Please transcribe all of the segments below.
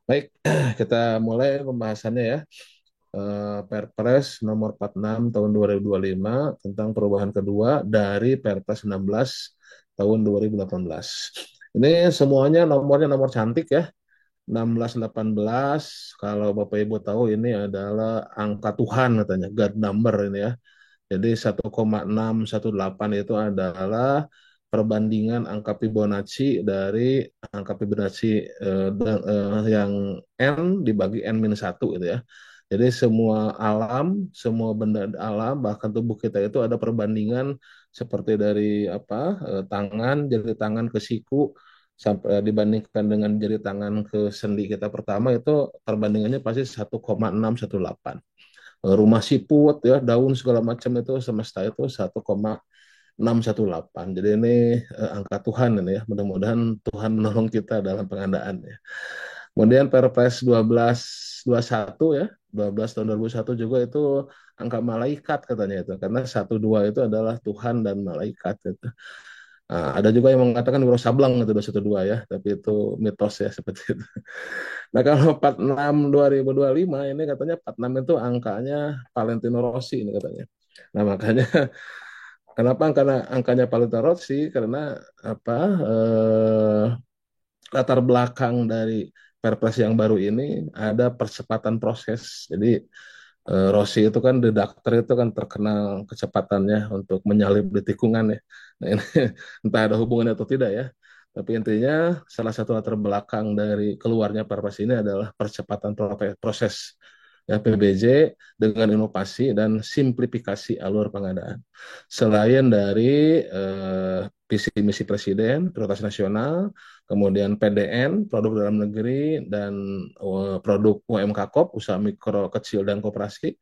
Baik, kita mulai pembahasannya ya. Perpres nomor 46 tahun 2025 tentang perubahan kedua dari Perpres 16 tahun 2018. Ini semuanya nomornya nomor cantik ya. 16, 18, kalau Bapak Ibu tahu ini adalah angka Tuhan katanya, God number ini ya. Jadi 1,618 itu adalah perbandingan angka Fibonacci dari angka Fibonacci yang N dibagi N-1 gitu ya. Jadi semua alam, semua benda alam, bahkan tubuh kita itu ada perbandingan seperti dari tangan, jari tangan ke siku, sampai dibandingkan dengan jari tangan ke sendi kita pertama itu perbandingannya pasti 1,618. Rumah siput ya, daun segala macam itu semesta itu 1,618. Jadi ini angka Tuhan ini ya. Mudah-mudahan Tuhan menolong kita dalam pengadaan ya. Kemudian Perpres 1221 ya, 12 tahun 2001 juga itu angka malaikat katanya itu, karena 12 itu adalah Tuhan dan malaikat gitu. Nah, ada juga yang mengatakan Wiro Sableng itu 212 ya, tapi itu mitos ya seperti itu. Nah, kalau 46 2025 ini katanya 46 itu angkanya Valentino Rossi ini katanya. Nah, makanya kenapa angkanya Valentino Rossi? Karena apa eh, latar belakang dari Perpres yang baru ini ada percepatan proses. Jadi Rossi itu kan the doctor itu kan terkenal kecepatannya untuk menyalip di tikungan ya. Nah, ini entah ada hubungannya atau tidak ya. Tapi intinya salah satu latar belakang dari keluarnya Perpres ini adalah percepatan proses ya PBJ dengan inovasi dan simplifikasi alur pengadaan. Selain dari visi misi presiden, prioritas nasional, kemudian PDN, produk dalam negeri, dan produk UMK KOP, usaha mikro, kecil, dan koperasi,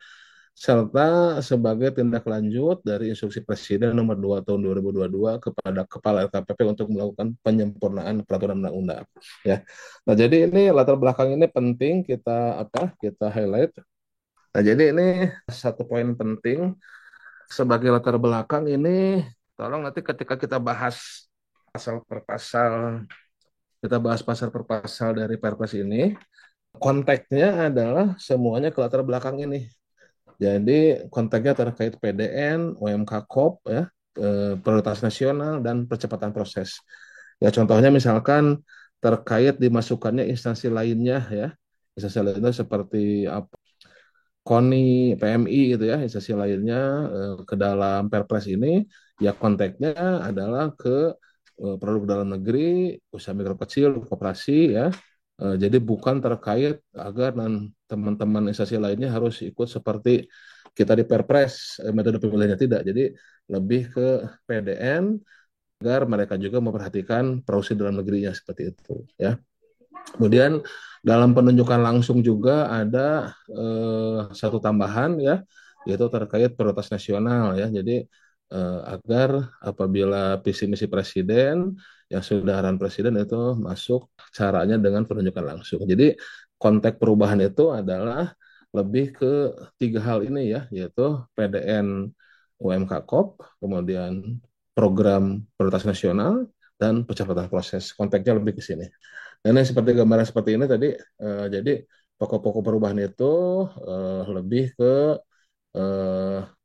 serta sebagai tindak lanjut dari instruksi Presiden nomor 2 tahun 2022 kepada Kepala LKPP untuk melakukan penyempurnaan peraturan undang-undang. Ya. Nah, jadi ini latar belakang ini penting kita highlight. Nah, jadi ini satu poin penting sebagai latar belakang ini, tolong nanti ketika kita bahas pasal per pasal, kita bahas pasal per pasal dari Perpres ini, konteksnya adalah semuanya ke latar belakang ini. Jadi konteksnya terkait PDN, UMK KOP ya, prioritas nasional dan percepatan proses. Ya contohnya misalkan terkait dimasukkannya instansi lainnya ya, instansi lainnya seperti KONI, PMI gitu ya, instansi lainnya ke dalam Perpres ini, ya konteksnya adalah ke produk dalam negeri, usaha mikro kecil, koperasi ya. Jadi bukan terkait agar teman-teman instansi lainnya harus ikut seperti kita di Perpres, metode pemilihannya tidak. Jadi lebih ke PDN agar mereka juga memperhatikan produksi dalam negerinya seperti itu ya. Kemudian dalam penunjukan langsung juga ada satu tambahan ya, yaitu terkait prioritas nasional ya. Jadi agar apabila visi misi presiden yang sudah arahan presiden itu masuk caranya dengan penunjukan langsung. Jadi konteks perubahan itu adalah lebih ke tiga hal ini ya, yaitu PDN UMK KOP, kemudian program prioritas nasional, dan percepatan proses. Konteksnya lebih ke sini. Nah, ini seperti gambaran seperti ini tadi, jadi pokok-pokok perubahan itu lebih ke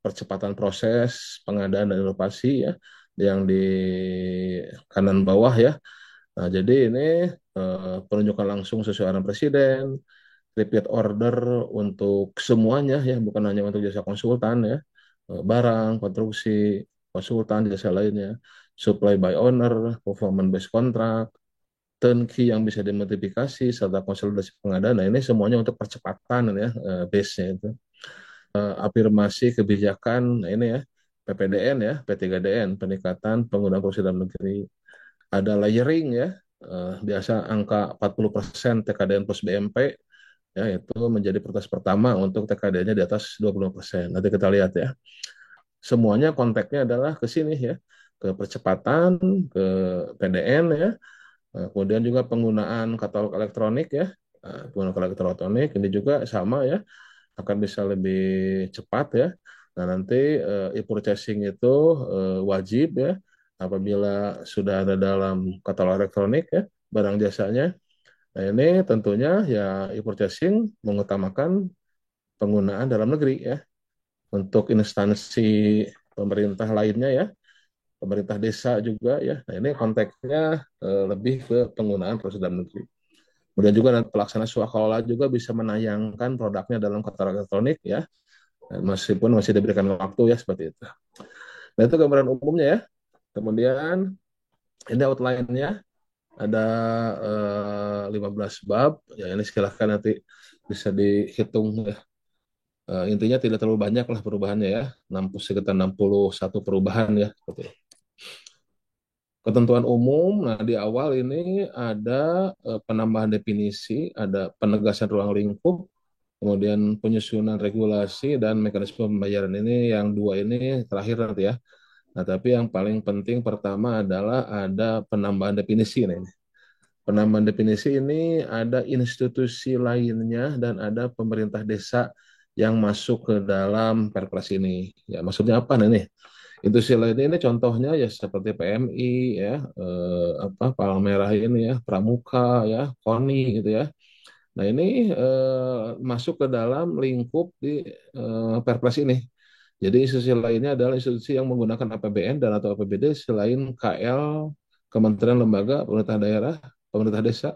percepatan proses pengadaan dan inovasi ya, yang di kanan bawah ya. Nah, jadi ini penunjukan langsung sesuai arahan presiden, repeat order untuk semuanya ya, bukan hanya untuk jasa konsultan ya, barang, konstruksi, konsultan, jasa lainnya, supply by owner, performance based contract, turnkey yang bisa dimodifikasi serta konsolidasi pengadaan. Nah, ini semuanya untuk percepatan ya, base-nya itu. Afirmasi kebijakan, nah ini ya, PPDN ya, P3DN, peningkatan penggunaan produksi dalam negeri. Ada layering ya, biasa angka 40% TKDN plus BMP, ya itu menjadi prioritas pertama untuk TKDN-nya di atas 20%. Nanti kita lihat ya. Semuanya konteksnya adalah ke sini ya, ke percepatan, ke PDN ya. Kemudian juga penggunaan katalog elektronik ya, penggunaan katalog elektronik ini juga sama ya, akan bisa lebih cepat ya. Nah nanti e-purchasing itu wajib ya, apabila sudah ada dalam katalog elektronik ya barang jasanya. Nah, ini tentunya ya e-purchasing mengutamakan penggunaan dalam negeri ya. Untuk instansi pemerintah lainnya ya, pemerintah desa juga ya. Nah, ini konteksnya lebih ke penggunaan proses dalam negeri. Kemudian juga nanti pelaksana swaklola juga bisa menayangkan produknya dalam kotak elektronik ya, meskipun masih diberikan waktu ya seperti itu. Nah, itu gambaran umumnya ya. Kemudian ini outline-nya ada 15 bab. Ya ini silahkan nanti bisa dihitung ya. Intinya tidak terlalu banyak lah perubahannya ya. 60, sekitar 61 perubahan ya. Seperti itu. Ketentuan umum, nah di awal ini ada penambahan definisi, ada penegasan ruang lingkup, kemudian penyusunan regulasi dan mekanisme pembayaran ini yang dua ini terakhir nanti ya. Nah, tapi yang paling penting pertama adalah ada penambahan definisi. Nah, ini. Penambahan definisi ini ada institusi lainnya dan ada pemerintah desa yang masuk ke dalam Perpres ini. Ya, maksudnya apa nih? Institusi lainnya ini contohnya ya seperti PMI ya, Palang Merah ini ya, Pramuka ya, KONI gitu ya. Nah, ini masuk ke dalam lingkup di Perpres ini. Jadi institusi lainnya adalah institusi yang menggunakan APBN dan atau APBD selain KL, Kementerian Lembaga, Pemerintah Daerah, Pemerintah Desa,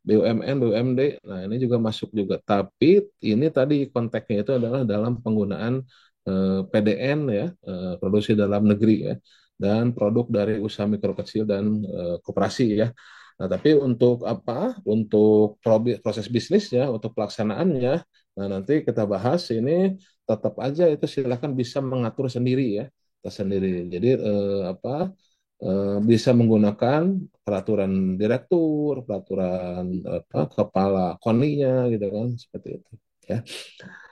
BUMN, BUMD. Nah, ini juga masuk juga. Tapi ini tadi konteksnya itu adalah dalam penggunaan PDN ya, produksi dalam negeri ya, dan produk dari usaha mikro kecil dan koperasi ya. Nah, tapi untuk apa? Untuk proses bisnisnya, untuk pelaksanaannya, nah nanti kita bahas ini tetap aja itu silakan bisa mengatur sendiri ya, tersendiri. Jadi bisa menggunakan peraturan direktur, peraturan kepala koninya gitu kan seperti itu ya.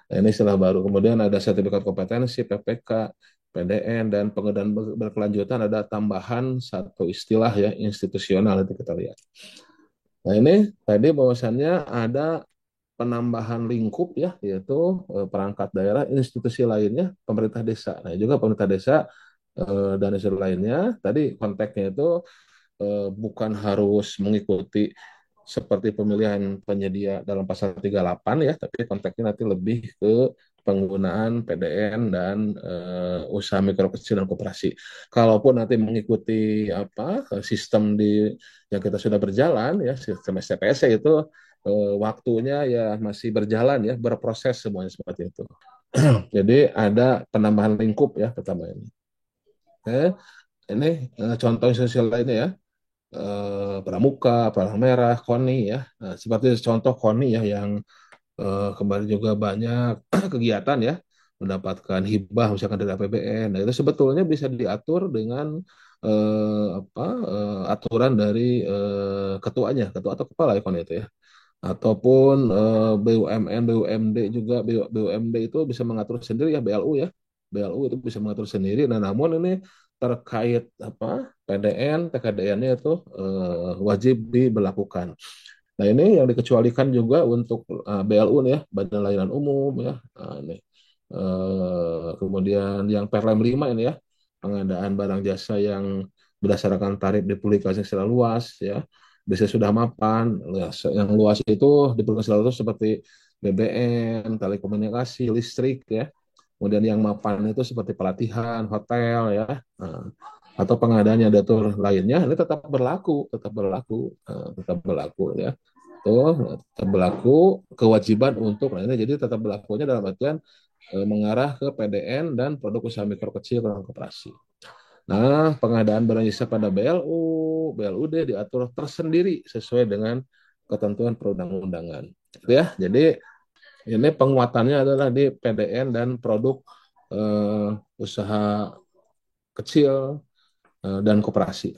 Nah, ini istilah baru. Kemudian ada sertifikat kompetensi PPK, PDN dan pengadaan berkelanjutan ada tambahan satu istilah ya institusional itu kita lihat. Nah ini tadi bahwasannya ada penambahan lingkup ya, yaitu perangkat daerah, institusi lainnya, pemerintah desa. Nah juga pemerintah desa dan institusi lainnya, tadi konteksnya itu bukan harus mengikuti seperti pemilihan penyedia dalam pasal 38 ya, tapi konteksnya nanti lebih ke penggunaan PDN dan usaha mikro kecil dan koperasi. Kalaupun nanti mengikuti apa sistem di yang kita sudah berjalan ya, sistem STPS itu waktunya ya masih berjalan ya, berproses semuanya seperti itu. Jadi ada penambahan lingkup ya pertama ini. Ini contoh sosial lainnya ya. Pramuka, Palang Merah, KONI ya. Nah, seperti contoh KONI ya yang kemarin juga banyak kegiatan ya mendapatkan hibah misalkan dari APBN. Nah, itu sebetulnya bisa diatur dengan aturan dari ketuanya, ketua atau kepala ya KONI itu ya. Ataupun BUMN, BUMD juga BUMD itu bisa mengatur sendiri ya BLU ya. BLU itu bisa mengatur sendiri. Nah, namun ini terkait apa PDN, TKDN-nya itu wajib diberlakukan. Nah, ini yang dikecualikan juga untuk BLU nih ya, Badan Layanan Umum ya. Nah, ini. Kemudian yang Perlem 5 ini ya, pengadaan barang jasa yang berdasarkan tarif dipublikasi secara luas ya. Bisa sudah mapan, yang luas itu dipublikasi secara luas seperti BBM, telekomunikasi, listrik ya. Kemudian yang mapan itu seperti pelatihan, hotel ya. Nah, atau pengadaan yang diatur lainnya ini tetap berlaku, tetap berlaku ya. Tuh, tetap berlaku kewajiban untuk nah ini jadi tetap berlakunya dalam artian mengarah ke PDN dan produk usaha mikro kecil dan koperasi. Nah, pengadaan barang jasa pada BLU, BLUD diatur tersendiri sesuai dengan ketentuan perundang-undangan. Gitu ya. Jadi ini penguatannya adalah di PDN dan produk usaha kecil dan koperasi.